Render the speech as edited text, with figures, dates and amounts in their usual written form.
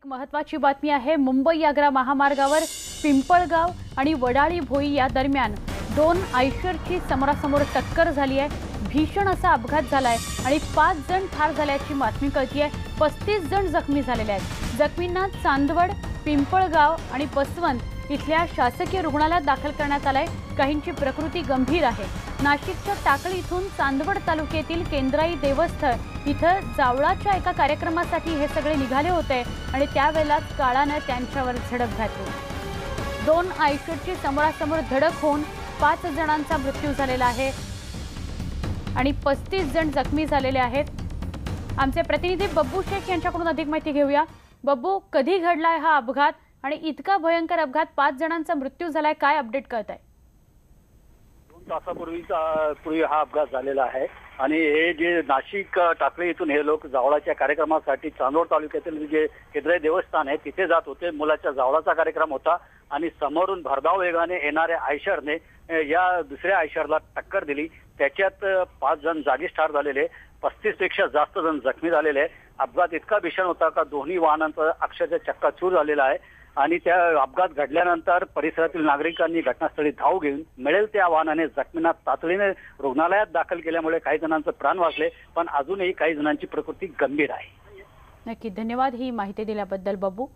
महत्त्वाची बातमी आहे। मुंबई आग्रा महामार्गावर पिंपळगाव आणि वडाळी भोई या दरम्यान दोन आयशरची समोरासमोर टक्कर झाली आहे। भीषण असा अपघात झालाय आणि 5 जण ठार झाल्याची बातमी कळती आहे। 35 जण जखमी झालेले आहेत। जखमींना चांदवड, पिंपळगाव आणि बसवंत इथल्या शासकीय रुग्णालयात दाखल करण्यात आलंय। काहींची प्रकृती गंभीर आहे। नाशिकच्या टाकळी इथून चांदवड तालुक्यातील केंद्राई देवस्थळ इथं जावळाच्या एका कार्यक्रमासाठी हे सगळे निघाले होते आणि त्यावेळेला काळाने त्यांच्यावर झडप घातली। दोन आयशरची समोरासमोर धडक होऊन 5 जणांचा मृत्यू झालेला आहे आणि 35 जण जखमी झालेले आहेत। आमचे प्रतिनिधी बब्बू शेख यांच्याकडून अधिक माहिती घेऊया। बब्बू, कधी घडलाय हा अपघात आणि इतका भयंकर अपघात, 5 जणांचा मृत्यू झालाय, काय अपडेट कळत आहे? 2 तासापूर्वी हा अपघात झालेला आहे आणि हे जे नाशिक टाकळी इथून हे लोक जावळाच्या कार्यक्रमासाठी चांदवड तालुक्यातील जे केंद्रीय देवस्थान आहे तिथे जात होते। मुलाच्या जावळाचा कार्यक्रम होता आणि समोरून भरधाव वेगाने येणाऱ्या आयशरने या दुसऱ्या आयशरला टक्कर दिली। त्याच्यात 5 जण जागीच ठार झालेले, 35 पेक्षा जास्त जण जखमी झालेले। अपघात इतका भीषण होता का दोन्ही वाहनांचा अक्षरशः चक्काचूर झालेला आहे आणि त्या अपघात घडल्यानंतर परिसरातील नागरिकांनी घटनास्थळी धाव घेऊन मिळेल त्या वाहनाने जखमींना तातडीने रुग्णालयात दाखल केल्यामुळे काही जणांचे प्राण वाचले, पण अजूनही काही जणांची प्रकृती गंभीर आहे। नक्की, धन्यवाद ही माहिती दिल्याबद्दल बब्बू।